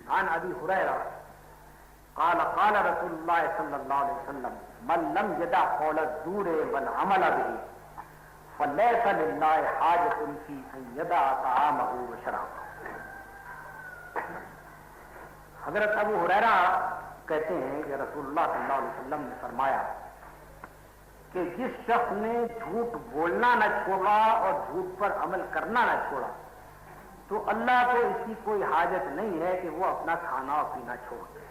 عن ابی ہریرہ قال قال رسول اللہ صلی اللہ علیہ وسلم من لم يدع قول الزور والعمل به فليس لله حاجة في ان يدع طعامه وشرابه. حضرت ابو ہریرہ کہتے ہیں کہ رسول اللہ صلی اللہ علیہ وسلم نے فرمایا کہ جس شخص نے جھوٹ بولنا نہ چھوڑا اور جھوٹ پر عمل کرنا نہ چھوڑا تو اللہ کو اس کی کوئی حاجت نہیں ہے کہ وہ اپنا کھانا اور پینا چھوڑ دے.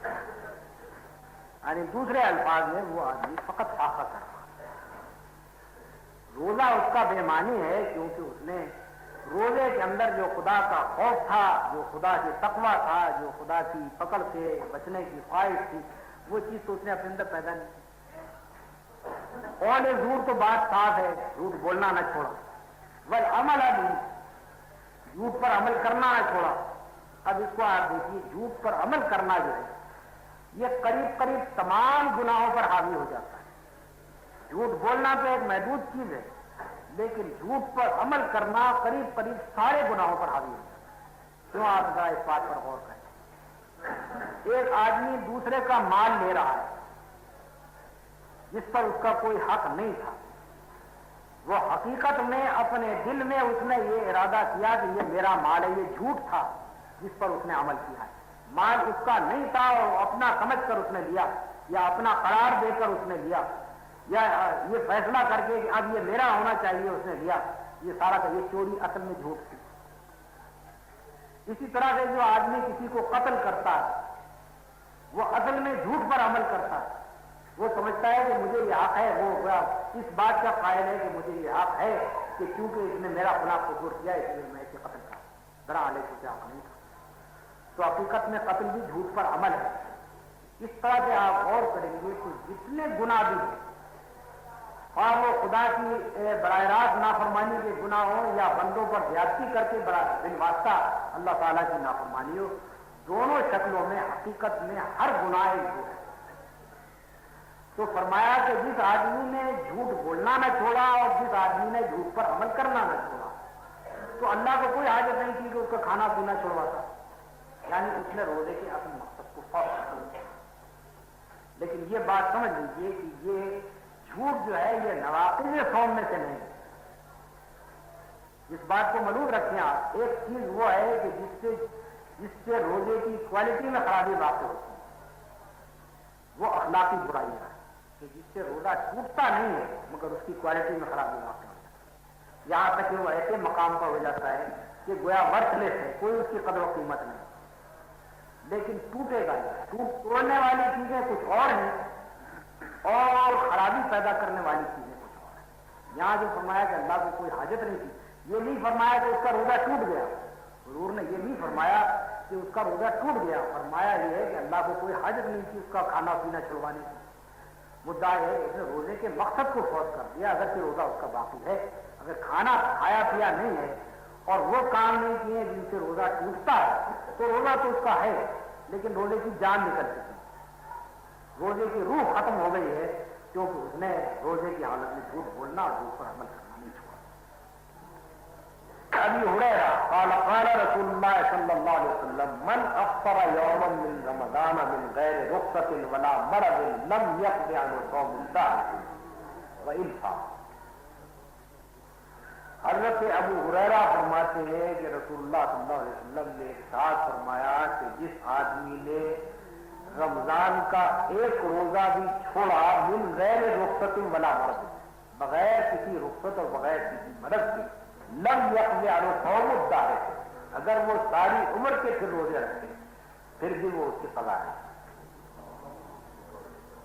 یعنی دوسرے الفاظ میں وہ آدمی فقط فاقہ کر رہا ہے. روزہ اس کا بے معنی ہے کیونکہ اس نے روزے کے اندر جو خدا کا خوف تھا، جو خدا سے تقویٰ تھا، جو خدا کی پکڑ سے بچنے کی خواہش تھی، وہ چیز تو اس نے اپنے اندر پیدا نہیں. قول زور تو بات صاف ہے، جھوٹ بولنا نہ چھوڑا. والعمل بھی، جھوٹ پر عمل کرنا نہ چھوڑا. اب اس کو آپ دیکھیے، جھوٹ پر عمل کرنا جو ہے یہ قریب قریب تمام گناہوں پر حاوی ہو جاتا ہے. جھوٹ بولنا تو ایک محدود چیز ہے، لیکن جھوٹ پر عمل کرنا قریب قریب سارے گناہوں پر حاوی ہو جاتا ہے. کیوں؟ آپ ذرا اس بات پر غور کریں. ایک آدمی دوسرے کا مال لے رہا ہے جس پر اس کا کوئی حق نہیں تھا. وہ حقیقت میں اپنے دل میں اس نے یہ ارادہ کیا کہ یہ میرا مال ہے. یہ جھوٹ تھا جس پر اس نے عمل کیا ہے. مال اس کا نہیں تھا اور اپنا سمجھ کر اس نے لیا، یا اپنا قرار دے کر اس نے لیا، یا یہ فیصلہ کر کے کہ اب یہ میرا ہونا چاہیے اس نے لیا. یہ سارا کا یہ چوری اصل میں جھوٹ تھی. اسی طرح سے جو آدمی کسی کو قتل کرتا ہے وہ اصل میں جھوٹ پر عمل کرتا ہے. وہ سمجھتا ہے کہ مجھے یہ حق ہے، وہ اس بات کا قائل ہے کہ مجھے یہ حق ہے کہ چونکہ اس نے میرا خلاف قصور کیا اس لیے میں اسے قتل کروں. ذرا علیہ کو کیا حق نہیں تھا. تو حقیقت میں قتل بھی جھوٹ پر عمل ہے. اس طرح سے آپ غور کریں گے کہ جتنے گناہ بھی ہیں، اور وہ خدا کی براہ راست نافرمانی کے گناہ ہوں یا بندوں پر زیادتی کر کے بالواسطہ اللہ تعالیٰ کی نافرمانی ہو، دونوں شکلوں میں حقیقت میں ہر گناہ ایک جھوٹ ہے. تو فرمایا کہ جس آدمی نے جھوٹ بولنا نہ چھوڑا اور جس آدمی نے جھوٹ پر عمل کرنا نہ چھوڑا تو اللہ کو کوئی حاجت نہیں تھی کہ اس کا کھانا پینا چھوڑواتا. یعنی اس نے روزے کے اصل مقصد کو فوق کیا. لیکن یہ بات سمجھ لیجیے کہ یہ جھوٹ جو ہے یہ نواقض صوم میں سے نہیں ہے. اس بات کو معلوم رکھیں آپ. ایک چیز وہ ہے کہ جس سے روزے کی کوالٹی میں خرابی واقع ہوتی ہے، وہ اخلاقی برائی ہے کہ جس سے روزہ ٹوٹتا نہیں ہے مگر اس کی کوالٹی میں خرابی واقع ہوتی ہے. یہاں تک کہ وہ ایسے مقام پر ہو جاتا ہے کہ گویا ورتھ لیس ہے، کوئی اس کی قدر و قیمت نہیں، لیکن ٹوٹے گا. توڑنے والی چیزیں کچھ اور ہیں اور خرابی پیدا کرنے والی چیزیں کچھ اور ہیں. یہاں جو فرمایا کہ اللہ کو کوئی حاجت نہیں تھی، یہ نہیں فرمایا کہ اس کا روزہ ٹوٹ گیا. حضور نے یہ نہیں فرمایا کہ اس کا روزہ ٹوٹ گیا. فرمایا یہ ہے کہ اللہ کو کوئی حاجت نہیں تھی اس کا کھانا پینا چھڑوانے کی. مدعا ہے اس نے روزے کے مقصد کو فوت کر دیا. اگر کہ روزہ اس کا باقی ہے، اگر کھانا کھایا پیا نہیں ہے اور وہ کام نہیں کیے جن سے روزہ ٹوٹتا ہے تو روزہ تو اس کا ہے لیکن روزے کی جان نکل چکی، روزے کی روح ختم ہو گئی ہے کیونکہ اس نے روزے کی حالت میں جھوٹ بولنا اور جھوٹ پر عمل کرنا نہیں چھوڑا. ابی ہریرہ قال قال رسول اللہ صلی اللہ علیہ وسلم من افطر یوما من رمضان من غیر رخصۃ ولا مرض لم يقض عنه صوم الدهر وان صام. حضرت ابو ہریرہ فرماتے ہیں کہ رسول اللہ صلی اللہ علیہ وسلم نے ارشاد فرمایا کہ جس آدمی نے رمضان کا ایک روزہ بھی چھوڑا من غیر رخصۃ ولا مرض، بغیر کسی رخصت اور بغیر کسی مرض کے، لم یقض عنہ صوم الدہر، اگر وہ ساری عمر کے پھر روزے رکھتے پھر بھی وہ اس کی قضا ہے.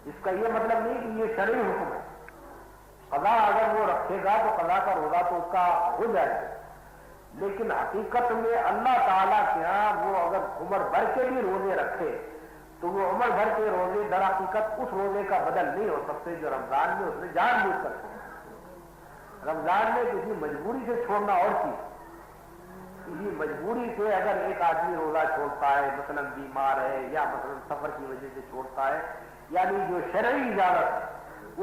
اس کا یہ مطلب نہیں کہ یہ شرعی حکم ہے. قضا اگر وہ رکھے گا تو قضا کا روزہ تو اس کا ہو جائے گا، لیکن حقیقت میں اللہ تعالیٰ کے ہاں وہ اگر عمر بھر کے بھی روزے رکھے تو وہ عمر بھر کے روزے در حقیقت اس روزے کا بدل نہیں ہو سکتے جو رمضان میں اس نے جان بوجھ کر چھوڑا. رمضان میں کسی مجبوری سے چھوڑنا اور چیز. کسی مجبوری سے اگر ایک آدمی روزہ چھوڑتا ہے، مثلا بیمار ہے یا مثلا سفر کی وجہ سے چھوڑتا ہے، یعنی جو شرعی اجازت ہے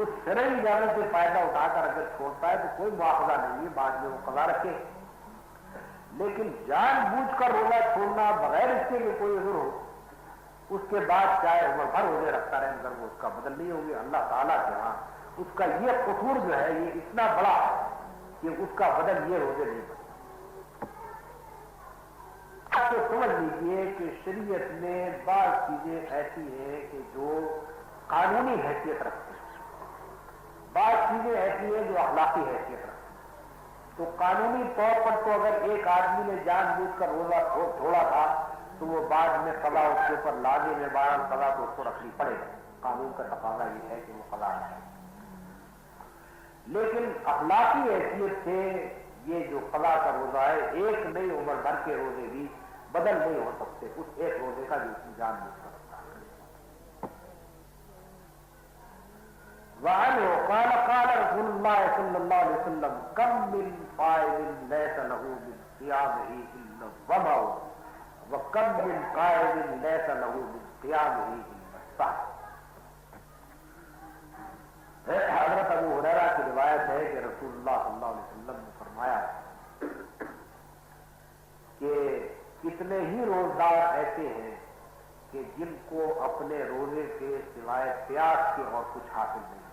اس شرعی اجازت سے فائدہ اٹھا کر اگر چھوڑتا ہے تو کوئی مواخذہ نہیں ہے، بعد میں وہ قضا رکھے. لیکن جان بوجھ کر روزہ چھوڑنا بغیر اس کے کوئی عذر ہو اس کے بعد چاہے عمر بھر روزے رکھتا رہے مگر وہ اس کا بدل نہیں ہوگی. اللہ تعالیٰ کے ہاں اس کا یہ قصور جو ہے یہ اتنا بڑا ہے کہ اس کا بدل یہ روزے نہیں بنے. آپ تو سمجھ لیجیے کہ شریعت میں بعض چیزیں ایسی ہیں کہ جو قانونی حیثیت رکھتی ہیں, بعض چیزیں ایسی ہیں جو اخلاقی حیثیت رکھتی ہیں. تو قانونی طور پر تو اگر ایک آدمی نے جان بوجھ کر روزہ چھوڑا تھا تو وہ بعد میں قضا اس کے اوپر لازم ہے, بہرحال قضا تو اس کو رکھنی پڑے گا, قانون کا تقاضا یہ ہے کہ وہ قضا رکھے. لیکن اخلاقی حیثیت سے یہ جو قضا کا روزہ ہے ایک نئی عمر بھر کے روزے بھی بدل نہیں ہو سکتے اس ایک روزے کا جو اس کی جان بوجھ کر رکھتا ہے. وعنه قال قال رسول الله صلى الله عليه وسلم كم من قائم ليس له من قيامه الا الظمأ وكم من قائم ليس له من قيامه الا السهر. حضرت ابو ہریرہ کی روایت ہے کہ رسول اللہ صلی اللہ علیہ وسلم نے فرمایا کہ کتنے ہی روزدار ایسے ہیں کہ جن کو اپنے روزے کے سوائے پیاس کے اور کچھ حاصل نہیں,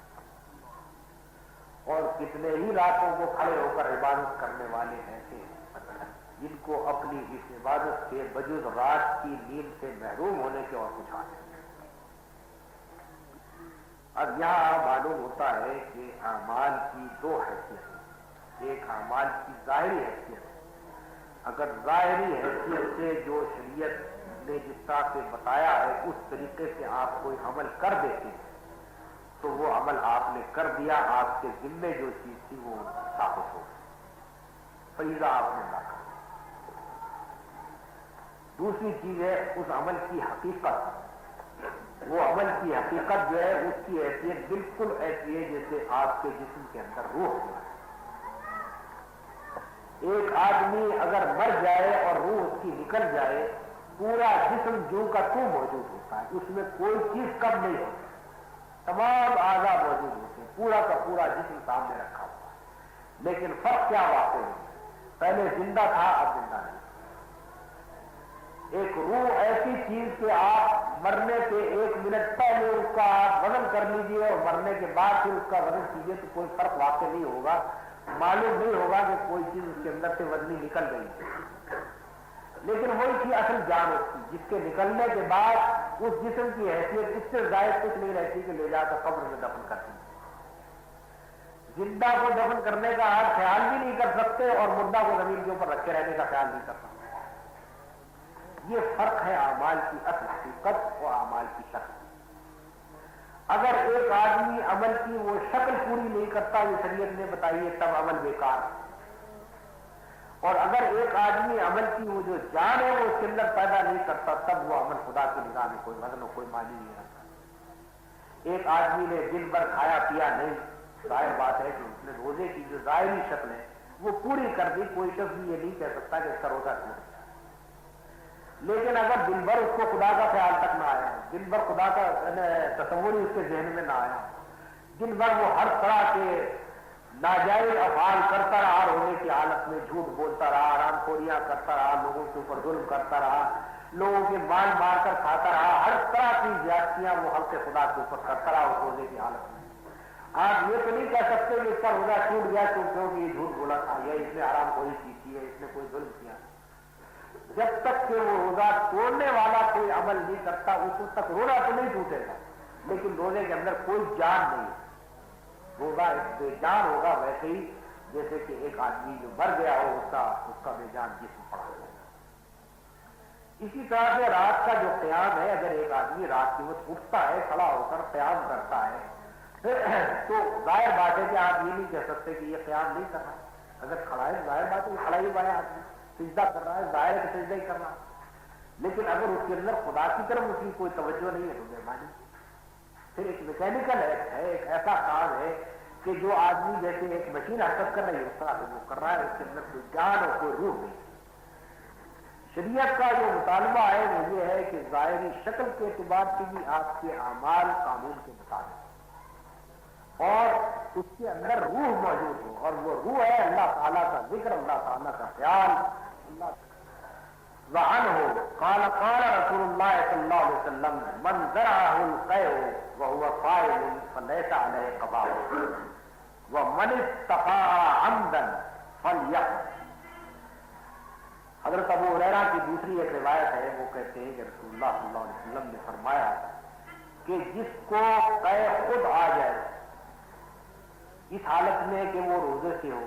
اور کتنے ہی راتوں کو کھڑے ہو کر عبادت کرنے والے ایسے ہیں جن کو اپنی اس عبادت سے بجز رات کی نیند سے محروم ہونے کے اور کچھ حاصل نہیں. اب یہاں معلوم ہوتا ہے کہ اعمال کی دو حیثیتیں, ایک اعمال کی ظاہری حیثیت ہے. اگر ظاہری حیثیت سے جو شریعت نے جس طرح سے بتایا ہے اس طریقے سے آپ کوئی عمل کر دیتے ہیں تو وہ عمل آپ نے کر دیا, آپ کے ذمے جو چیز تھی وہ ثابت ہو, فریضہ آپ نے ادا کر دیا. دوسری چیز ہے اس عمل کی حقیقت. وہ عمل کی حقیقت جو ہے اس کی حیثیت بالکل ایسی ہے جیسے آپ کے جسم کے اندر روح ہو. ایک آدمی اگر مر جائے اور روح اس کی نکل جائے پورا جسم جو کا تو موجود ہوتا ہے, اس میں کوئی چیز کم نہیں ہوتی, تمام اعضاء موجود ہوتے ہیں, پورا کا پورا جسم سامنے رکھا ہوا ہے. لیکن فرق کیا واقع ہے, پہلے زندہ تھا اب زندہ نہیں. ایک روح ایسی چیز کہ آپ مرنے کے ایک منٹ پہلے اس کا آپ وزن کر لیجئے اور مرنے کے بعد پھر اس کا وزن کیجیے تو کوئی فرق واقع نہیں ہوگا, معلوم نہیں ہوگا کہ کوئی چیز اس کے اندر سے وزنی نکل گئی. لیکن وہی تھی اصل جان اس کی, جس کے نکلنے کے بعد اس جسم کی حیثیت اس سے زائد کچھ نہیں رہتی کہ لے جا کر قبر میں دفن کرتی. زندہ کو دفن کرنے کا آپ خیال بھی نہیں کر سکتے اور مردہ کو زمین کے اوپر رکھے رہنے کا خیال نہیں کر سکتے. یہ فرق ہے اعمال کی اصل حقیقت اور اعمال کی شکل. اگر ایک آدمی عمل کی وہ شکل پوری نہیں کرتا یہ شریعت نے بتائی ہے تب عمل بیکار ہے, اور اگر ایک آدمی عمل کی وہ جو جان ہے وہ اس کے اندر پیدا نہیں کرتا تب وہ عمل خدا کی نگاہ میں کوئی وزن و کوئی معنی نہیں رکھتا. ایک آدمی نے دن بھر کھایا پیا نہیں, ظاہر بات ہے کہ اس نے روزے کی جو ظاہری شکل ہے وہ پوری کر دی, کوئی شخص بھی یہ نہیں کہہ سکتا کہ اس کا روزہ ٹوٹ گیا. لیکن اگر دن بھر اس کو خدا کا خیال تک نہ آیا, دن بھر خدا کا تصور ہی اس کے ذہن میں نہ آیا, دن بھر وہ ہر طرح کے ناجائز افعال کرتا رہا, رونے کی حالت میں جھوٹ بولتا رہا, حرام خوریاں کرتا رہا, لوگوں کے اوپر ظلم کرتا رہا, لوگوں کے مال مار کر کھاتا رہا, ہر طرح کی زیادتیاں وہ حق خدا کے اوپر کرتا رہا اس روزے کی حالت میں. آپ یہ تو نہیں کہہ سکتے کہ اس کا روزہ ٹوٹ گیا کیونکہ یہ جھوٹ بولا تھا یا اس نے حرام خوری کی تھی یا اس نے کوئی ظلم کیا. جب تک کہ وہ روزہ توڑنے والا کوئی عمل نہیں کرتا اس وقت تک روزہ تو نہیں ٹوٹے گا, لیکن روزے کے اندر کوئی جان نہیں. روزہ ایک بے جان ہوگا ویسے ہی جیسے کہ ایک آدمی جو مر گیا ہو اس کا بے جان جسم پڑا ہو. اسی طرح سے رات کا جو قیام ہے, اگر ایک آدمی رات کی وقت اٹھتا ہے کھڑا ہو کر قیام کرتا ہے تو ظاہر بات ہے کہ آپ یہ نہیں کہہ سکتے کہ یہ قیام نہیں کر رہا. اگر کھڑا ہے ظاہر بات ہے کھڑا ہی ہوا ہے آدمی, سجدہ کر رہا ہے, ظاہر ہے کہ سجدہ ہی کر رہا ہے. لیکن اگر اس کے اندر خدا کی طرف اس کی کوئی توجہ نہیں ہے تو مہربانی. پھر ایک میکینیکل ہے, ایک ایسا کام ہے کہ جو آدمی جیسے ایک مشین حرکت کر رہی ہے اس طرح سے وہ کر رہا ہے, اس کے اندر کوئی جان اور کوئی روح نہیں. شریعت کا جو مطالبہ ہے وہ یہ ہے کہ ظاہری شکل کے اعتبار سے بھی آپ کے اعمال قانون کے مطابق اور اس کے اندر روح موجود ہو, اور وہ روح ہے اللہ تعالیٰ کا ذکر, اللہ تعالیٰ کا خیال, اللہ وعنہ قال قال رسول اللہ صلی اللہ علیہ وسلم من زرعه القيء وهو صائم فليس عليه قضاء ومن استطاع عمدا فليقض. حضرت ابو ہریرہ کی دوسری ایک روایت ہے، وہ کہتے ہیں کہ رسول اللہ صلی اللہ علیہ وسلم نے فرمایا کہ جس کو قے خود آ جائے اس حالت میں کہ وہ روزے سے ہو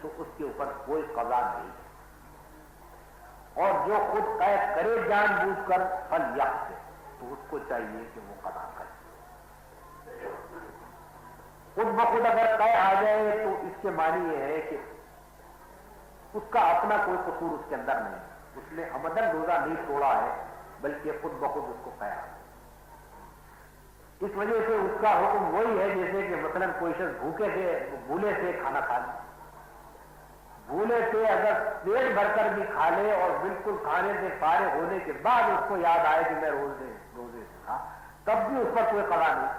تو اس کے اوپر کوئی قضا نہیں، اور جو خود قے کرے جان بوجھ کر فلیقض تو اس کو چاہیے کہ وہ قضا کرے. خود بخود اگر قے آ جائے تو اس کے معنی یہ ہے کہ اس کا اپنا کوئی قصور اس کے اندر نہیں، اس نے عمدن روزہ نہیں توڑا ہے بلکہ خود بخود اس کو قے آ. اس وجہ سے اس کا حکم وہی ہے جیسے کہ مثلا کوئی شخص بھوکے سے بھولے سے کھانا کھا لے، بھولے سے اگر پیٹ بھر کر بھی کھا لے اور بالکل کھانے سے فارغ ہونے کے بعد اس کو یاد آئے کہ میں روزے سے تھا، تب بھی اس پر کوئی قضا نہیں.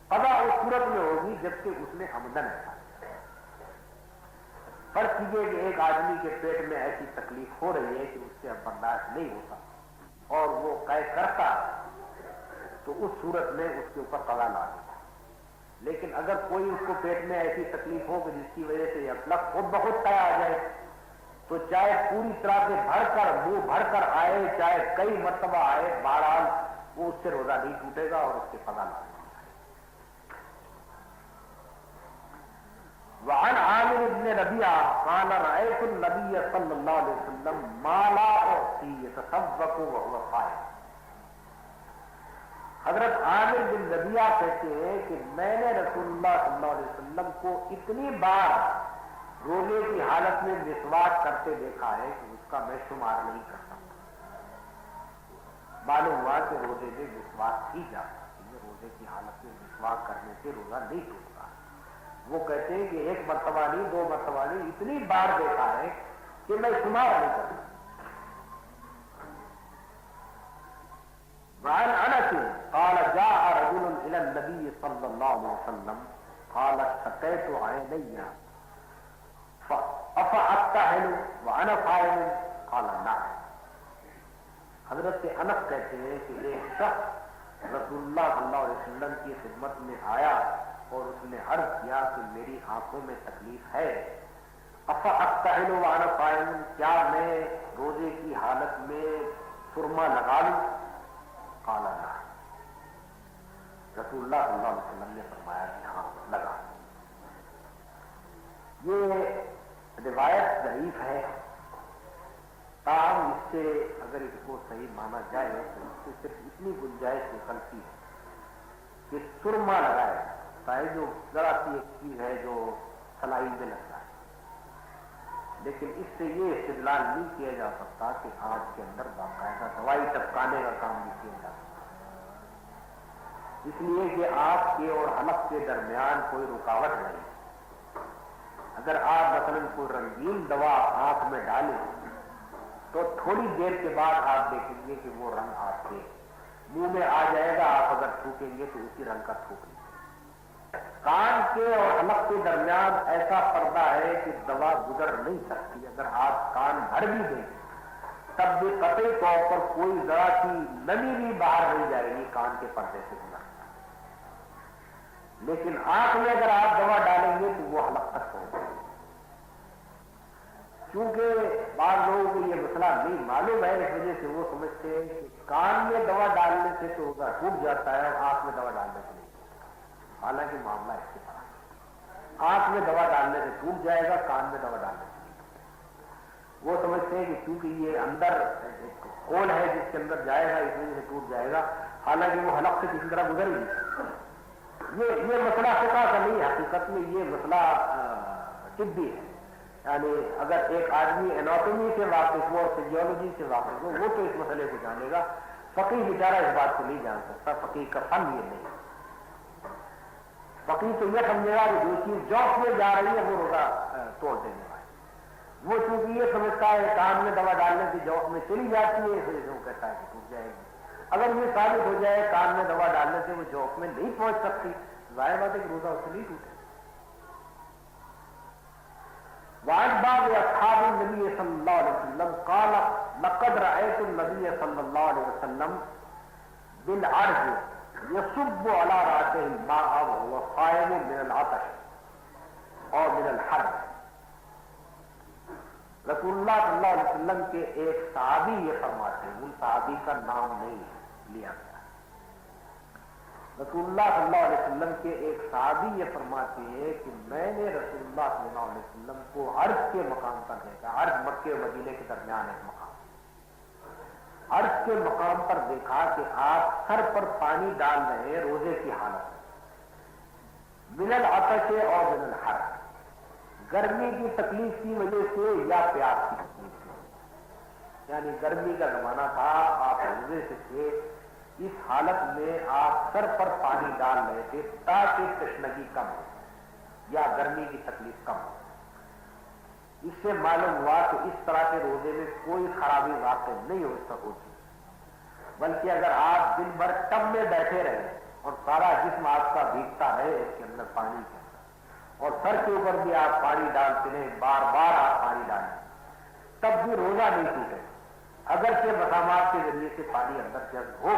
قضا اس صورت میں ہوگی جبکہ اس نے عمدن کھا. فرض کیجیے کہ ایک آدمی کے پیٹ میں ایسی تکلیف ہو رہی ہے کہ اس سے اب برداشت نہیں ہوتا اور وہ قے کرتا تو اس صورت میں اس کے اوپر قضا لازم ہے. لیکن اگر کوئی اس کو پیٹ میں ایسی تکلیف ہو کہ جس کی وجہ سے اطلاق خود بخود طے آ جائے تو چاہے پوری طرح سے بھر کر منہ بھر کر آئے، چاہے کئی مرتبہ آئے، بہرحال وہ اس سے روزہ نہیں ٹوٹے گا اور اس کے قضا لازم ہے. وعن عامر بن ربيعة قال رأيت النبي صلى الله عليه وسلم ما لا أعطي يتصدق وهو صائم. حضرت عامر بن ربیعہ کہتے ہیں کہ میں نے رسول اللہ صلی اللہ علیہ وسلم کو اتنی بار روزے کی حالت میں مسواک کرتے دیکھا ہے کہ اس کا میں شمار نہیں کر سکتا. معلوم ہوا کہ روزے میں مسواک کی جا سکتی ہے، روزے کی حالت میں مسواک کرنے سے روزہ نہیں ٹوٹتا. وہ کہتے ہیں کہ ایک مرتبہ نہیں، دو مرتبہ نہیں، اتنی بار دیکھا ہے کہ میں شمار نہیں کرتا. وعن انس قال جاء رجل الى النبي صلى الله عليه وسلم قال اشتكيت عيني فافأكتحل وانا صائم قال نعم. حضرت انس کہتے ہیں کہ ایک شخص رسول اللہ صلی اللہ علیہ وسلم کی خدمت میں آیا اور اس نے عرض کیا کہ میری آنکھوں میں تکلیف ہے. افأکتحل وانا صائم، کیا میں روزے کی حالت میں سرما لگا لوں؟ قال لا. رسول اللہ صلی اللہ علیہ وسلم نے فرمایا کہ ہاں لگا. یہ روایت ضعیف ہے، تاہم اس سے اگر اس کو صحیح مانا جائے تو اس سے صرف اتنی گنجائش نکلتی ہے کہ سرما لگائے، چاہے جو ذرا سی ایک چیز ہے جو سلائی میں لگتا ہے، لیکن اس سے یہ استدلال نہیں کیا جا سکتا کہ آنکھ کے اندر باقاعدہ دوائی ٹپکانے کا کام نہیں کیا جا سکتا، اس لیے کہ آنکھ کے اور حلق کے درمیان کوئی رکاوٹ نہیں. اگر آپ مثلاً کوئی رنگین دوا آنکھ میں ڈالیں تو تھوڑی دیر کے بعد آپ دیکھیں گے کہ وہ رنگ آپ کے منہ میں آ جائے گا. آپ اگر تھوکیں گے تو اسی رنگ کا تھوک لیں. کان کے اور حلق کے درمیان ایسا پردہ ہے کہ دوا گزر نہیں سکتی. اگر آپ کان بھر بھی دیں تب بھی قطعی طور پر کوئی ذرا سی نمی بھی باہر نہیں جائے گی کان کے پردے سے گزر. لیکن آنکھ میں اگر آپ دوا ڈالیں گے تو وہ حلق تک پہنچ جائے گی. کیونکہ بعض لوگوں کو یہ مسئلہ نہیں معلوم ہے، اس وجہ سے وہ سمجھتے ہیں کہ کان میں دوا ڈالنے سے تو روزہ ٹوٹ جاتا ہے اور آنکھ میں دوا ڈالنے سے نہیں. حالانکہ معاملہ اس کے پاس آنکھ میں دوا ڈالنے سے ٹوٹ جائے گا، کان میں دوا ڈالنے سے نہیں. وہ سمجھتے ہیں کہ کیونکہ یہ اندر ایک ہول ہے جس کے اندر جائے گا اس وجہ سے ٹوٹ جائے گا، حالانکہ وہ حلق سے کسی طرح گزر گئی. یہ مسئلہ فقہ کا نہیں ہے، حقیقت میں یہ مسئلہ طبی ہے. یعنی اگر ایک آدمی ایناٹومی سے واقف ہو اور فزیولوجی سے واقف ہو وہ تو اس مسئلے کو جانے گا. فقیہ بیچارہ اس بات کو نہیں جان سکتا، فقیہ کا فن یہ نہیں. فقیہ تو یہ سمجھے گا کہ جو چیز جوف میں جا رہی ہے وہ روزہ توڑ دینے والی. وہ چونکہ یہ سمجھتا ہے کان میں دوا ڈالنے سے جوف میں چلی جاتی ہے، اس وجہ سے وہ کہتا ہے کہ ٹوٹ جائے گی. اگر یہ ثابت ہو جائے کان میں دوا ڈالنے سے وہ جوف میں نہیں پہنچ سکتی، ظاہر بات ہے کہ روزہ اس سے نہیں ٹوٹے. وعن بعض اصحاب النبی صلی اللہ علیہ وسلم قال لقد رأيت النبي صلی اللہ علیہ وسلم بالعرض يصب على رأسه الماء وهو قائم من العطش اور من الحر. رسول اللہ صلی اللہ علیہ وسلم کے ایک صحابی یہ فرماتے ہیں، ان صحابی کا نام نہیں لیا گیا. رسول اللہ صلی اللہ علیہ وسلم کے ایک صحابی یہ فرماتے ہیں کہ میں نے رسول اللہ صلی اللہ علیہ وسلم کو عرض کے مقام پر دیکھا. عرض مکے و مدینے کے درمیان ایک مقام. عرض کے مقام پر دیکھا کہ آپ سر پر پانی ڈال رہے ہیں روزے کی حالت میں، من العطش اور من الحر، گرمی کی تکلیف کی وجہ سے یا پیاس کی تکلیف سے. یعنی گرمی کا زمانہ تھا، آپ روزے سے تھے، اس حالت میں آپ سر پر پانی ڈال رہے تھے تاکہ تشنگی کم ہو یا گرمی کی تکلیف کم ہو. اس سے معلوم ہوا کہ اس طرح کے روزے میں کوئی خرابی واقع نہیں ہو سکتی، بلکہ اگر آپ دن بھر ٹب میں بیٹھے رہے اور سارا جسم آپ کا بھیگتا رہے اس کے اندر پانی کے اندر، اور سر کے اوپر بھی آپ پانی ڈالتے رہے، بار بار آپ پانی ڈالیں، تب بھی روزہ نہیں ٹوٹے. اگرچہ مسامات کے ذریعے سے پانی اندر جذب ہو.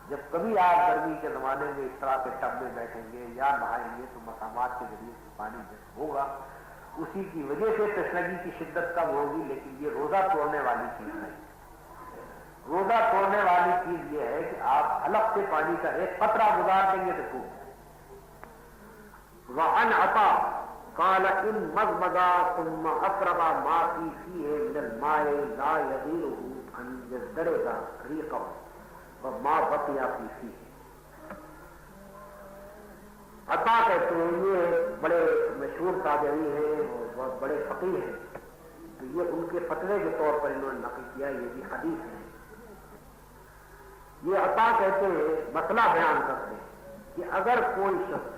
جب کبھی آپ گرمی کے زمانے میں اس طرح کے ٹب میں بیٹھیں گے یا نہائیں گے تو مسامات کے ذریعے سے پانی جذب ہوگا، اسی کی وجہ سے تشنگی کی شدت کم ہوگی. لیکن یہ روزہ توڑنے والی چیز نہیں. روزہ توڑنے والی چیز یہ ہے کہ آپ حلق سے پانی کا ایک قطرہ گزار دیں گے تو خوب. وعن عطا قال ان مضمض ثم افرغ ما فيه من الماء لا يغيره ان يزدرج ريقه وما بقي فيه. عطا کہتے ہیں یہ بڑے مشہور تابعی ہیں اور بہت بڑے فقیہ ہیں، تو یہ ان کے فتوے کے طور پر انہوں نے نقل کیا، یہ بھی حدیث ہے. یہ عطا کہتے ہیں، مسئلہ بیان کرتے ہیں کہ اگر کوئی شخص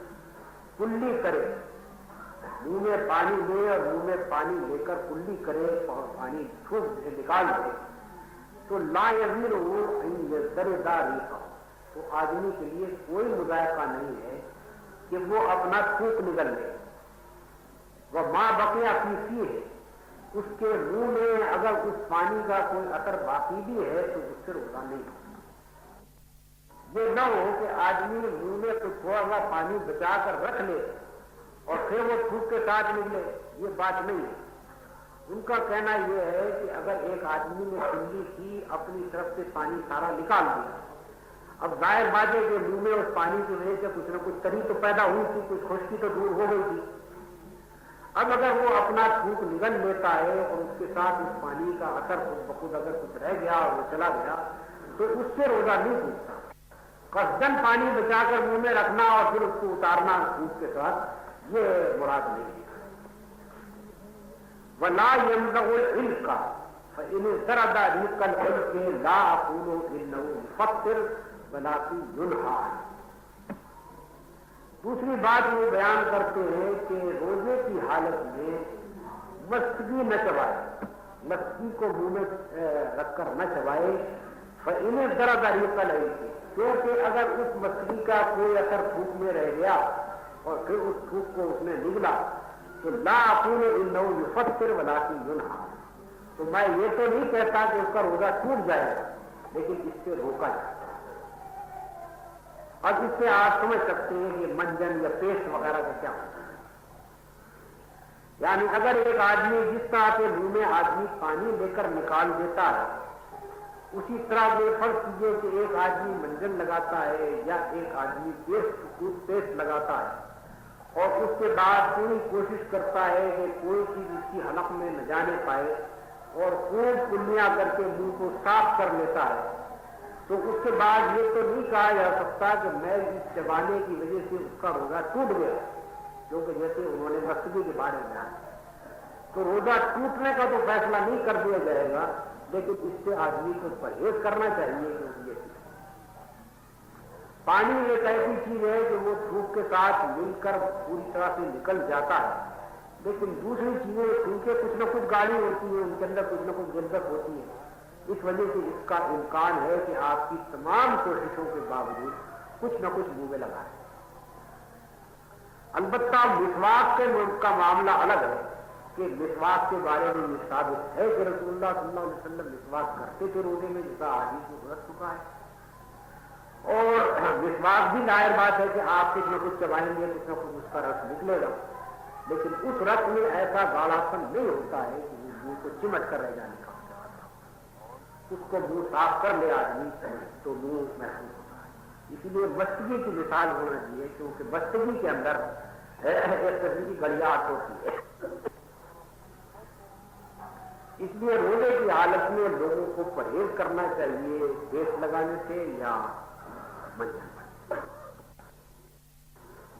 کلی کرے، منہ میں پانی لے اور منہ میں پانی لے کر کلی کرے اور پانی چھوٹ سے نکال دے تو لا یزمرہ ان یزدرج ریقہ، تو آدمی کے لیے کوئی مذائقہ نہیں ہے کہ وہ اپنا تھوک نگل لے. وہ ماں بقیہ فیسی ہے، اس کے منہ میں اگر اس پانی کا کوئی اثر باقی بھی ہے تو اس سے روزہ نہیں ہوتا. یہ نہ ہو کہ آدمی منہ میں کوئی تھوڑا سا پانی بچا کر رکھ لے اور پھر وہ تھوک کے ساتھ نکلے، یہ بات نہیں ہے. ان کا کہنا یہ ہے کہ اگر ایک آدمی نے کلی کی اپنی طرف سے پانی سارا نکال دیا، اب ظاہر بات ہے کہ منہ میں اس پانی کی وجہ سے کچھ نہ کچھ تری تو پیدا ہوئی تھی، کچھ خشکی تو دور ہو گئی تھی. اب اگر وہ اپنا تھوک نگل لیتا ہے اور اس کے ساتھ اس پانی کا اثر خود بخود اگر کچھ رہ گیا اور وہ چلا گیا تو اس سے روزہ نہیں ٹوٹتا. قصدن پانی بچا کر منہ میں رکھنا اور پھر اس کو اتارنا تھوک کے ساتھ، یہ مراد نہیں ہے. وَلَا يَمْنَعُ الْعِلْقَ فَإِنِ ازْدَرَجَ رِيقَ الْعِلْقِ لَا أَقُولُ إِنَّهُ يُفَطِّرُ وَلَكِنْ يُنْهَى عَنْهُ. دوسری بات یہ بیان کرتے ہیں کہ روزے کی حالت میں مستگی نہ چبائے، مستگی کو منہ میں رکھ کر نہ چبائے. فَإِنِ ازْدَرَجَ رِيقَ الْعِلْقِ، کیونکہ اگر اس مستگی کا کوئی اثر تھوک میں رہ گیا اور پھر اس تھوک کو اس نے نگلا تو لا اقول انه يفطر ولكن ينهى، تو میں یہ تو نہیں کہتا کہ اس کا روزہ ٹوٹ جائے گا، لیکن اس سے روکا جائے. اب اس سے آپ سمجھ سکتے ہیں کہ منجن یا پیسٹ وغیرہ کا کیا ہوتا ہے. یعنی اگر ایک آدمی جس طرح کے منہ میں آدمی پانی لے کر نکال دیتا ہے، اسی طرح یہ فرض کیجیے کہ ایک آدمی منجن لگاتا ہے یا ایک آدمی ٹوتھ پیسٹ لگاتا ہے اور اس کے بعد پوری کوشش کرتا ہے کہ کوئی چیز اس کی حلق میں نہ جانے پائے اور خوب کلیاں کر کے منہ کو صاف کر لیتا ہے، تو اس کے بعد یہ تو نہیں کہا جا سکتا کہ میں اس چبانے کی وجہ سے اس کا روزہ ٹوٹ گیا، کیونکہ جیسے انہوں نے مستگی کے بارے میں بیان کیا تو روزہ ٹوٹنے کا تو فیصلہ نہیں کر دیا جائے گا، لیکن اس سے آدمی کو پرہیز کرنا چاہیے. کہ یہ پانی ایک ایسی چیز ہے کہ وہ تھوک کے ساتھ مل کر پوری طرح سے نکل جاتا ہے، لیکن دوسری چیزیں کیونکہ کچھ نہ کچھ گاڑی ہوتی ہے، ان کے اندر کچھ نہ کچھ گندگ ہوتی ہے، اس وجہ سے اس کا امکان ہے کہ آپ کی تمام کوششوں کے باوجود کچھ نہ کچھ منہ میں لگائیں. البتہ مسواک کے کا معاملہ الگ ہے. کہ مسواک کے بارے میں یہ ثابت ہے کہ رسول اللہ صلی اللہ علیہ وسلم مسواک کرتے تھے روزے میں، جیسا حدیث میں گزر چکا ہے، اور مسواک بھی ظاہر بات ہے کہ آپ کچھ نہ کچھ چبائیں گے، کچھ نہ کچھ اس کا رس نکلے گا، لیکن اس رس میں ایسا گاڑھا پن نہیں ہوتا ہے کہ وہ منہ کو چمٹ کر رہ جانے کا، اس کو منہ صاف کر لے آدمی تو منہ محسوس ہوتا ہے۔ اسی لیے بستگی کی مثال ہونا چاہیے، کیونکہ بستگی کے اندر ایک قسم کی گڑیاہٹ ہوتی ہے۔ اس لیے روزے کی حالت میں لوگوں کو پرہیز کرنا چاہیے گیس لگانے سے یا منجن۔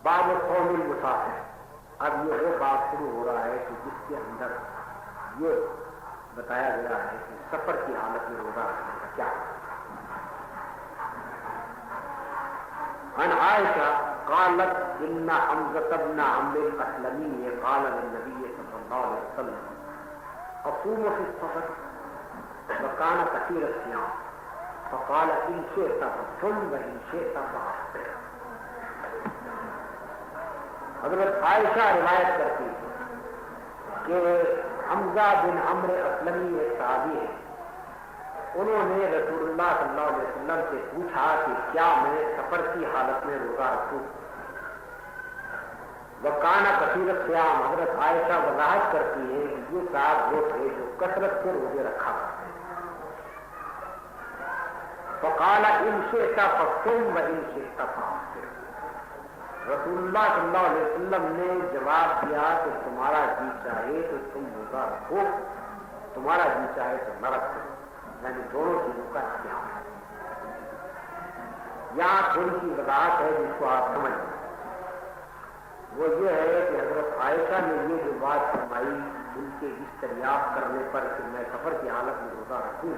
باب قوم المسافر، اب یہ وہ بات شروع ہو رہا ہے کہ جس کے اندر یہ بتایا گیا ہے کہ سفر کی حالت میں روزہ رکھنے کا کیا ہے۔ عن عائشہ قالت ان حمزة بن عمرو الاسلمي قال للنبي صلى الله عليه وسلم اصوم في السفر وكان كثير الصيام فقال ان شئت فصم وان شئت فافطر۔ حضرت عائشہ روایت کرتی ہے کہ حمزہ بن عمرو اسلمی ایک صحابی ہے، انہوں نے رسول اللہ صلی اللہ علیہ وسلم سے پوچھا کہ کیا میں سفر کی حالت میں روزہ رکھوں؟ وکانا کثیر الصیام، حضرت عائشہ وضاحت کرتی ہے کہ یہ صاحب وہ تھے جو کثرت سے روزے رکھا کرتے ہیں۔ فقال ان شئت فصم وان شئت فافطر، رسول اللہ صلی اللہ علیہ وسلم نے جواب دیا کہ تمہارا جی چاہے تو تم روزہ رکھو، تمہارا جی چاہے تو نہ رکھو، یعنی دونوں چیزوں کا اختیار ہے۔ یہاں تھوڑی سی وضاحت ہے جس کو آپ سمجھ لیں، وہ یہ ہے کہ حضرت عائشہ نے یہ جو بات فرمائی ان کے اس دریافت کرنے پر کہ میں سفر کی حالت میں روزہ رکھوں،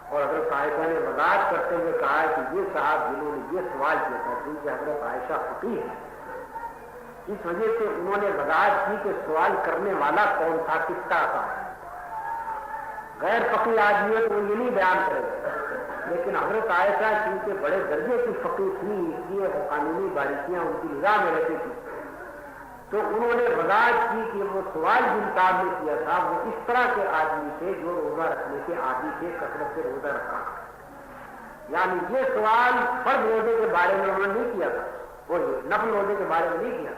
اور حضرت عائشہ نے وضاحت کرتے ہوئے کہا کہ یہ صاحب جنہوں نے یہ سوال کیا تھا کیونکہ حضرت عائشہ فقیہ ہے، اس وجہ سے انہوں نے وضاحت کی کہ سوال کرنے والا کون تھا، کس طرح کا ہے۔ غیر فقیہ آدمی ہے تو وہ یہ نہیں بیان کرے گا، لیکن حضرت عائشہ کیونکہ بڑے درجے کی فقیہ تھی، اس لیے وہ قانونی باریکیاں ان کی نگاہ میں رہتی تھی، تو انہوں نے وضاحت کی کہ وہ سوال جن صاحب نے کیا تھا وہ اس طرح کے آدمی تھے جو روزہ رکھنے کے عادی تھے، کثرت سے روزہ رکھا، یعنی یہ سوال فرض روزے کے بارے میں انہوں نے نہیں کیا تھا، وہ نفل روزے کے بارے میں نہیں کیا،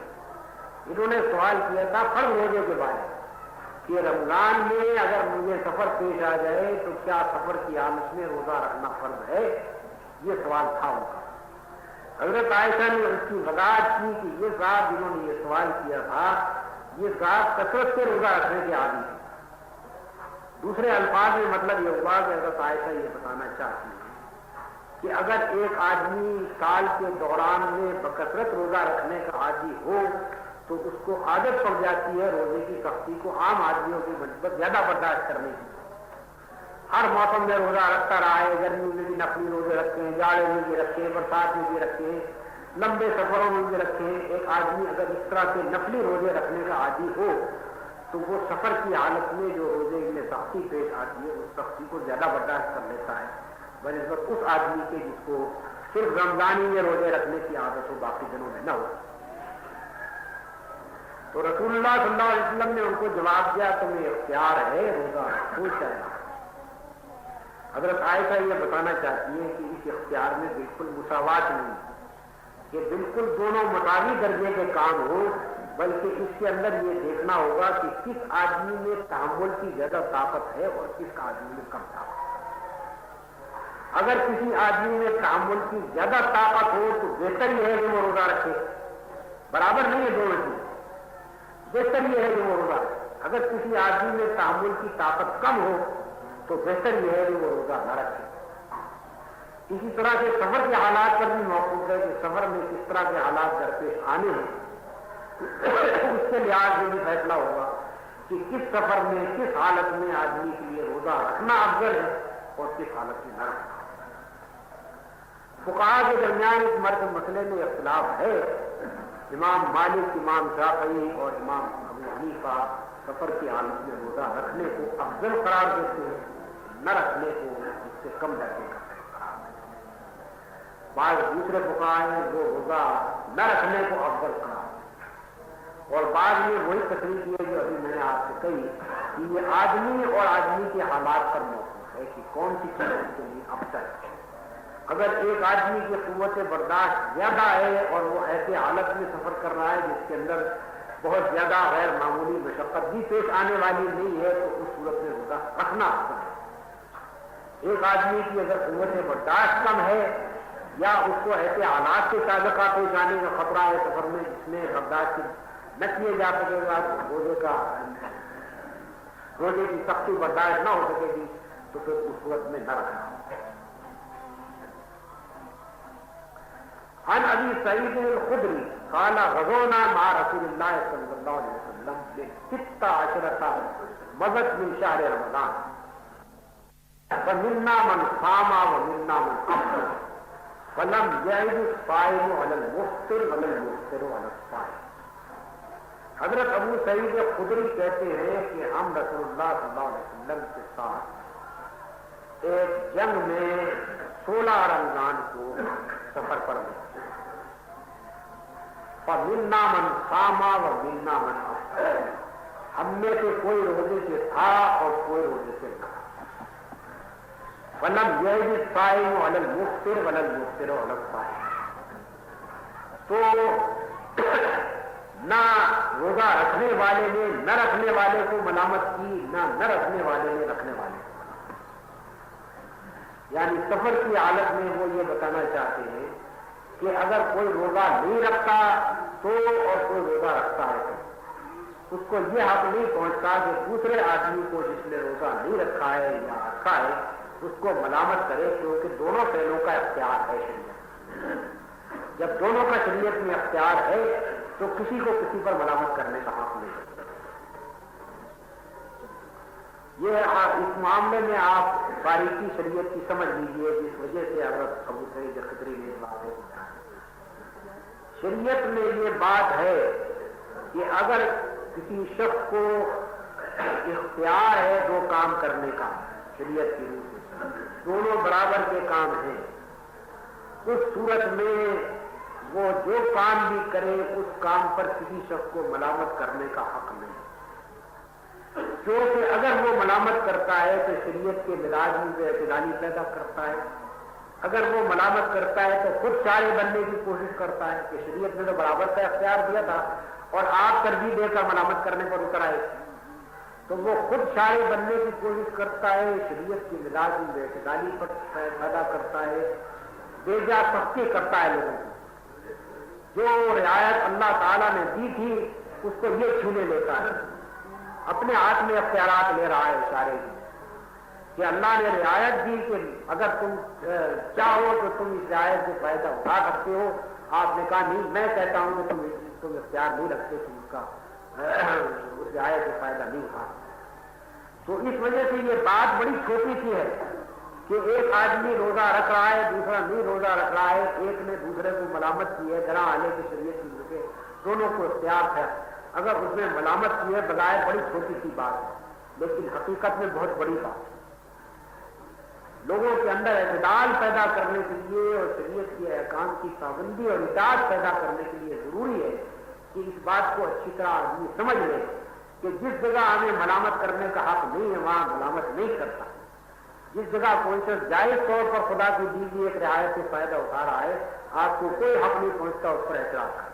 انہوں نے سوال کیا تھا فرض روزے کے بارے میں کہ رمضان میں اگر مجھے سفر پیش آ جائے تو کیا سفر کی حالت میں روزہ رکھنا فرض ہے، یہ سوال تھا ان کا۔ حضرت عائشہ نے اس کی وضاحت کی کہ یہ صاحب جنہوں نے یہ سوال کیا تھا یہ صاحب کثرت سے روزہ رکھنے کے عادی تھے۔ دوسرے الفاظ میں مطلب یہ ہوا کہ حضرت عائشہ یہ بتانا چاہتی ہے کہ اگر ایک آدمی سال کے دوران میں بکثرت روزہ رکھنے کا عادی ہو تو اس کو عادت پڑ جاتی ہے روزے کی سختی کو عام آدمیوں کی نسبت زیادہ برداشت کرنے کی، ہر موسم میں روزہ رکھتا رہا ہے، گرمی میں بھی نفلی روزے رکھتے ہیں، جاڑے میں بھی رکھتے ہیں، برسات میں بھی رکھتے ہیں، لمبے سفروں میں بھی رکھتے ہیں۔ ایک آدمی اگر اس طرح سے نفلی روزے رکھنے کا عادی ہو تو وہ سفر کی حالت میں جو روزے میں سختی پیش آتی ہے اس سختی کو زیادہ برداشت کر لیتا ہے بنسبت اس آدمی کے جس کو صرف رمضانی میں روزے رکھنے کی عادت ہو، باقی دنوں میں نہ ہو۔ تو رسول اللہ صلی اللہ علیہ وسلم نے ان کو جواب دیا تمہیں اختیار ہے روزہ رکھو چاہے۔ حضرت عائشہ یہ بتانا چاہتی ہے کہ اس اختیار میں بالکل مساوات نہیں کہ بالکل دونوں مساوی درجے کے کام ہو، بلکہ اس کے اندر یہ دیکھنا ہوگا کہ کس آدمی میں تحمل کی زیادہ طاقت ہے اور کس آدمی میں کم طاقت ہے۔ اگر کسی آدمی میں تحمل کی زیادہ طاقت ہو تو بہتر یہ ہے کہ وہ روزہ رکھے، برابر نہیں ہے دونوں چیز، بہتر یہ ہے کہ وہ روزہ رکھے۔ اگر کسی آدمی میں تحمل کی طاقت کم ہو تو بہتر یہ ہے کہ وہ روزہ نہ رکھے۔ اسی طرح سے سفر کے حالات پر بھی موقوف ہے کہ سفر میں کس طرح کے حالات درپیش آنے ہیں، اس کے لحاظ سے بھی فیصلہ ہوگا کہ کس سفر میں کس حالت میں آدمی کے لیے روزہ رکھنا افضل ہے اور کس حالت میں نہ رکھنا۔ فقہاء کے درمیان اس مرد مسئلے میں اختلاف ہے۔ امام مالک، امام شافعی اور امام ابو حنیفہ سفر کی حالت میں روزہ رکھنے کو افضل قرار دیتے ہیں، نہ رکھنے کو اس سے کم درجے کا قرار دیتے ہیں۔ بعض دوسرے فقہاء ہیں وہ روزہ نہ رکھنے کو افضل قرار دیتے ہیں۔ اور بعد میں وہی تقریر کی ہے جو ابھی میں نے آپ سے کہی کہ یہ آدمی اور آدمی کے حالات پر موقف ہے کہ کون سی چیز اس کے لیے افضل ہے۔ اگر ایک آدمی کی قوت برداشت زیادہ ہے اور وہ ایسے حالت میں سفر کر رہا ہے جس کے اندر بہت زیادہ غیر معمولی مشقت بھی پیش آنے والی نہیں ہے تو اس صورت میں روزہ رکھنا افضل ہے۔ ایک آدمی کی اگر قوت برداشت کم ہے یا اس کو ایسے حالات کے سابقہ پیش آنے کا خطرہ ہے سفر میں جس میں برداشت نہ کیے جا سکے گا، روزے کی سختی برداشت نہ ہو سکے گی تو پھر اس صورت میں نہ رکھنا۔ عن ابی سعید الخدری قال غزونا مع رسول اللہ صلی اللہ علیہ وسلم ست عشرة مضت من شهر رمضان فمنا من صام ومنا من افطر فلم يعد الصائم على المفطر ولا المفطر على الصائم۔ حضرت ابو سعید خدری کہتے ہیں کہ ہم رسول اللہ صلی اللہ علیہ وسلم کے ساتھ ایک جنگ میں 16 رمضان کو سفر پر گئے، فمنا من صام ومنا من افطر، ہم میں سے کوئی روزے سے تھا اور کوئی روزے سے نہ تھا۔ فلم يعد الصائم على المفطر ولا المفطر على الصائم، تو نہ روزہ رکھنے والے نے نہ رکھنے والے کو ملامت کی، نہ رکھنے والے نے رکھنے والے کو ملامت کی۔ یعنی سفر کی حالت میں وہ یہ بتانا چاہتے ہیں کہ اگر کوئی روزہ نہیں رکھتا تو اور کوئی روزہ رکھتا ہے تو اس کو یہ حق نہیں پہنچتا کہ دوسرے آدمی کو جس نے روزہ نہیں رکھا ہے یا رکھا ہے اس کو ملامت کرے، کیونکہ دونوں پہلوں کا اختیار ہے شریعت۔ جب دونوں کا شریعت میں اختیار ہے تو کسی کو کسی پر ملامت کرنے کا حق نہیں ہے۔ یہ اس معاملے میں آپ باریکی شریعت کی سمجھ لیجیے، جس وجہ سے حضرت ابو سعید خدری نے بات ہے۔ شریعت میں یہ بات ہے کہ اگر کسی شخص کو اختیار ہے دو کام کرنے کا شریعت کی روح سے، دونوں برابر کے کام ہیں، اس صورت میں وہ جو کام بھی کرے اس کام پر کسی شخص کو ملامت کرنے کا حق نہیں، کیونکہ اگر وہ ملامت کرتا ہے تو شریعت کے مزاج میں اعتدالی پیدا کرتا ہے، اگر وہ ملامت کرتا ہے تو خود چارے بننے کی کوشش کرتا ہے کہ شریعت نے تو برابر کا اختیار دیا تھا اور آپ ترجیح دے کر ملامت کرنے پر اتر آئے، تو وہ خود چارے بننے کی کوشش کرتا ہے، شریعت کے مزاج میں اعتدالی پیدا کرتا ہے، بے جا سختی کرتا ہے لوگوں کو، جو رعایت اللہ تعالیٰ نے دی تھی اس کو یہ چھینے لیتا ہے، اپنے ہاتھ میں اختیارات لے رہا ہے اشارے کی کہ اللہ نے رعایت دی کہ اگر تم چاہو تو تم اس رعایت سے فائدہ اٹھا سکتے ہو، آپ نے کہا نہیں، میں کہتا ہوں کہ تم اختیار نہیں رکھتے، تم اس کا اس رعایت سے فائدہ نہیں اٹھا سکتے۔ تو اس وجہ سے یہ بات بڑی چھوٹی سی ہے کہ ایک آدمی روزہ رکھ رہا ہے دوسرا نہیں روزہ رکھ رہا ہے، ایک نے دوسرے کو ملامت کی ہے درا علیہ کی شریعت کی وجہ دونوں کو اختیار ہے، اگر اس نے ملامت کی ہے بظاہر بڑی چھوٹی سی بات ہے لیکن حقیقت میں بہت بڑی بات ہے۔ لوگوں کے اندر اعتدال پیدا کرنے کے لیے اور شریعت کے احکام کی پابندی اور اطاعت پیدا کرنے کے لیے ضروری ہے کہ اس بات کو اچھی طرح آدمی سمجھ لے کہ جس جگہ ہمیں ملامت کرنے کا حق نہیں ہے وہاں ملامت نہیں کرتا، جس جگہ کوئی شخص جائز طور پر خدا کی دی گئی ایک رعایت سے فائدہ اٹھا رہا ہے آپ کو کوئی حق نہیں پہنچتا اس پر اعتراض کرنا۔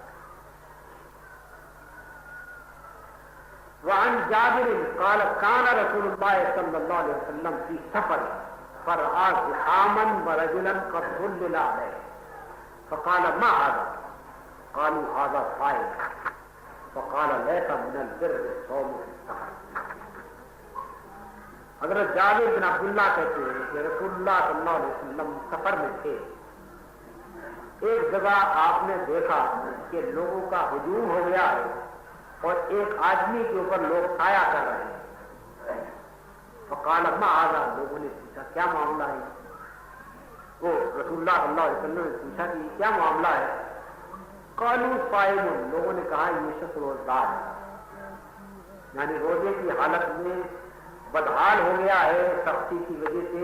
وعن جابر قال كان رسول الله صلى الله عليه وسلم في سفر فرأى زحاما ورجلا قد ظلل عليه فقال ما هذا؟ قالوا هذا صائم، فقال ليس من البر الصوم في السفر۔ حضرت جابر بن عبداللہ کہتے ہیں کہ رسول اللہ صلی اللہ علیہ وسلم سفر میں تھے، ایک جگہ آپ نے دیکھا کہ لوگوں کا ہجوم ہو گیا ہے اور ایک آدمی کے اوپر لوگ سایہ کر رہے ہیں، فقال ما هذا، لوگوں نے پوچھا کیا معاملہ ہے؟ وہ رسول اللہ صلی اللہ علیہ وسلم نے پوچھا کہ کیا معاملہ ہے؟ قالوا صائم، لوگوں نے کہا یہ شخص روزدار ہے، یعنی روزے کی حالت میں بدحال ہو گیا ہے سختی کی وجہ سے،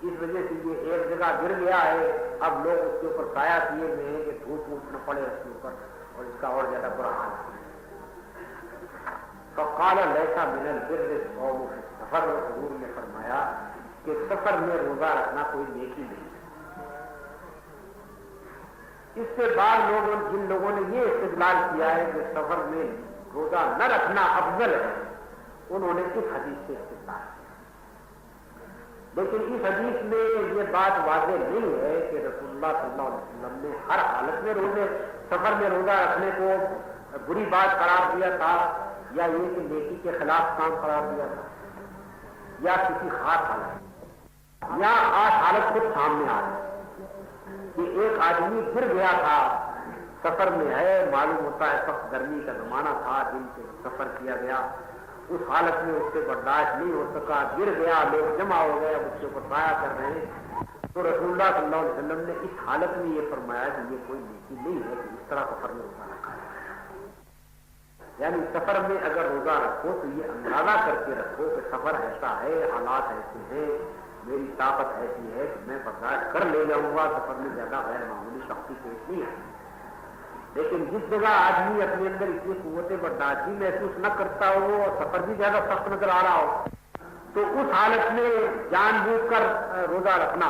اس وجہ سے یہ ایک جگہ گر گیا ہے، اب لوگ اس کے اوپر سایہ کیے ہوئے ہیں کہ دھوپ ووپ نہ پڑے اس کے اوپر اور اس کا اور زیادہ برا حال ہے۔ فقال لیس من البر الصوم فی السفر، حضور نے فرمایا کہ سفر میں روزہ رکھنا کوئی نیکی نہیں۔ اس سے بعد جن لوگوں نے یہ استدلال کیا ہے کہ سفر میں روزہ نہ رکھنا افضل ہے، انہوں نے اس حدیث سے استدلال کیا، لیکن اس حدیث میں یہ بات واضح نہیں ہے کہ رسول اللہ صلی اللہ علیہ وسلم نے ہر حالت میں سفر میں روزہ رکھنے کو بری بات قرار دیا تھا، یا یہ کہ نیکی کے خلاف کام قرار دیا تھا، یا کسی خاص حالت، یا آج حالت خود سامنے آ رہی کہ ایک آدمی گر گیا تھا، سفر میں ہے، معلوم ہوتا ہے سخت گرمی کا زمانہ تھا، دن سے سفر کیا گیا، اس حالت میں اس سے برداشت نہیں ہو سکا، گر گیا، لوگ جمع ہو گئے، اس کے اوپر ضائع کر رہے ہیں، تو رسول اللہ صلی اللہ علیہ وسلم نے اس حالت میں یہ فرمایا کہ یہ کوئی نیکی نہیں ہے کہ اس طرح سفر میں روزہ رکھا ہے۔ یعنی سفر میں اگر روزہ رکھو تو یہ اندازہ کر کے رکھو کہ سفر ایسا ہے، حالات ایسے ہیں، میری طاقت ایسی ہے کہ میں برداشت کر لے جاؤں گا، سفر میں زیادہ غیر معمولی سختی پیش نہیں ہے۔ لیکن جس جگہ آدمی اپنے اندر اتنی قوت برداشتی محسوس نہ کرتا ہو اور سفر بھی زیادہ سخت نظر آ رہا ہو، تو اس حالت میں جان بوجھ کر روزہ رکھنا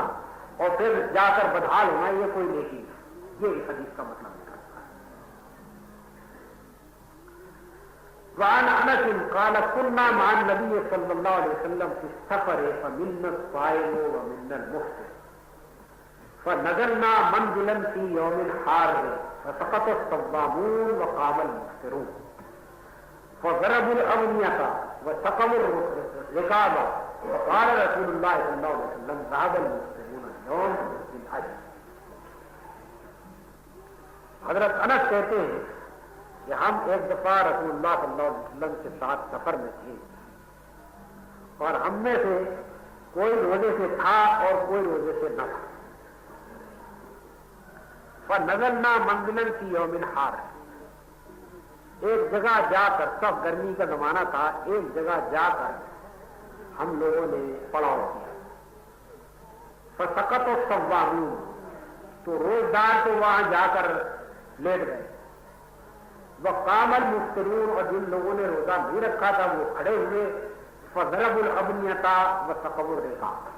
اور پھر جا کر بدحال ہونا یہ کوئی نیکی نہیں، یہ اس حدیث کا مطلب ہے۔ وعن انس قال كنا مع النبي صلى الله عليه وسلم في السفر فمنا الصائم ومنا المفطر فنزلنا منزلا في يوم حار فسقط الصوامون وقام المفطرون فضربوا الأغنية وسقموا الركاب فقال رسول الله صلى الله عليه وسلم ذهب المفطرون اليوم بالأجر۔ حضرت انس کہتے ہیں کہ ہم ایک دفعہ رسول اللہ صلی اللہ علیہ وسلم کے ساتھ سفر میں تھے، اور ہم میں سے کوئی روزے سے تھا اور کوئی روزے سے نہ تھا۔ فنزلنا منزلا فی یوم حار، ایک جگہ جا کر، سب گرمی کا زمانہ تھا، ایک جگہ جا کر ہم لوگوں نے پڑاؤ کیا۔ فسقط الصوامون، تو روزدار تو وہاں جا کر لیٹ گئے، وقام المفطرون، اور جن لوگوں نے روزہ نہیں رکھا تھا وہ کھڑے ہوئے، فضربوا الأبنية وسقموا الركاب،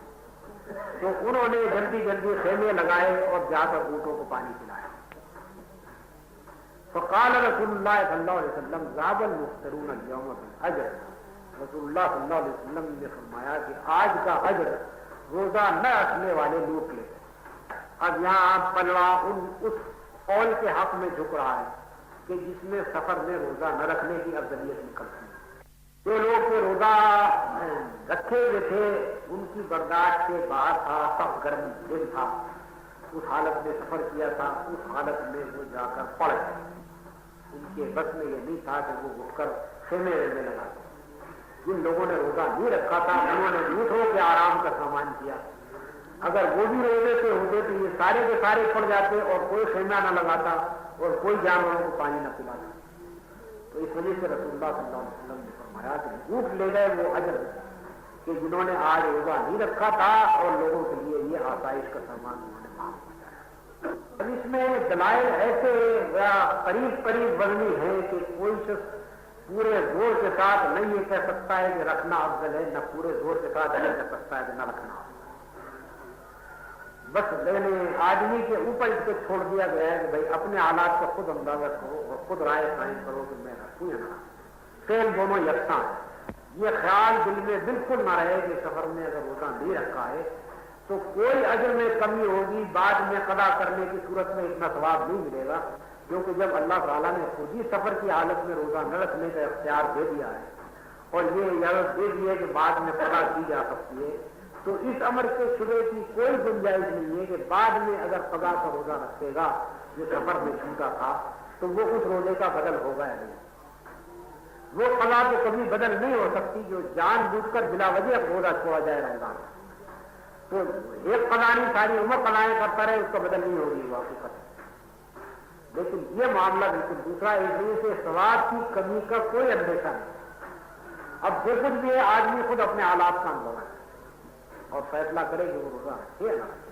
تو انہوں نے جلدی جلدی خیمے لگائے اور جا کر اونٹوں کو پانی پلایا۔ فقال رسول اللہ صلی اللہ علیہ وسلم ذهب المفطرون اليوم بالأجر، رسول اللہ صلی اللہ علیہ وسلم نے فرمایا کہ آج کا اجر روزہ نہ رکھنے والے لوٹ لے۔ اب یہاں پلڑا اس قول کے حق میں جھک رہا ہے کہ جس میں سفر میں روزہ نہ رکھنے کی افضلیت نکلتی ہے۔ جو لوگ کے روزہ رکھے ہوئے تھے ان کی برداشت سے باہر تھا، سخت گرمی دن تھا، اس حالت میں سفر کیا تھا، اس حالت میں وہ جا کر پڑ گئے، ان کے بس میں یہ نہیں تھا کہ وہ اٹھ کر خیمے میں لگا دیں۔ جن لوگوں نے روزہ نہیں رکھا تھا انہوں نے جھوٹ ہو کے آرام کا سامان کیا، اگر وہ بھی روزے سے ہوتے تو یہ سارے کے سارے پڑ جاتے اور کوئی خیمہ نہ لگاتا اور کوئی جانوروں کو پانی نہ پلاتا۔ تو اس وجہ سے رسول اللہ صلی اللہ علیہ وسلم نے فرمایا کہ لوٹ لے گئے وہ اجر کہ جنہوں نے آج روزہ نہیں رکھا تھا اور لوگوں کے لیے یہ آسائش کا سامان انہوں نے معاف کیا۔ اس میں دلائل ایسے یا قریب قریب وزنی ہیں کہ کوئی شخص پورے زور کے ساتھ نہیں یہ کہہ سکتا ہے کہ رکھنا افضل ہے، نہ پورے زور کے ساتھ نہیں کہہ سکتا ہے کہ نہ رکھنا افضل ہے۔ بس لینے آدمی کے اوپر اس کو چھوڑ دیا گیا ہے کہ بھائی اپنے حالات کا خود اندازہ کرو اور خود رائے قائم کرو کہ میں رکھوں یا نہ رکھوں۔ فعل دونوں یکساں ہیں۔ یہ خیال دل میں بالکل نہ رہے کہ سفر میں اگر روزہ نہیں رکھا ہے تو کوئی اجر میں کمی ہوگی، بعد میں قضا کرنے کی صورت میں اتنا ثواب نہیں ملے گا، کیونکہ جب اللہ تعالیٰ نے خود ہی سفر کی حالت میں روزہ نہ رکھنے کا اختیار دے دیا ہے اور یہ اجازت دے دی ہے کہ بعد میں قضا کی جا سکتی ہے، تو اس امر کے شبے کی کوئی گنجائش نہیں ہے کہ بعد میں اگر قضا کا روزہ رکھے گا جو سفر میں چھوٹا تھا تو وہ اس روزے کا بدل ہوگا یا نہیں۔ وہ قضا تو کبھی بدل نہیں ہو سکتی جو جان بوجھ کر بلا وجہ روزہ چھوڑا جائے رمضان، تو ایک قضا نہیں ساری عمر قضائیں کرتا رہے اس کا بدل نہیں ہوگی وہ حقیقت۔ لیکن یہ معاملہ بالکل دوسرا، اس وجہ سے ثواب کی کمی کا کوئی اندیشہ نہیں۔ اب جو کچھ بھی ہے آدمی خود اپنے حالات کا اندازہ اور فیصلہ کرے کہ وہ روزہ رکھے یا نہ رکھے۔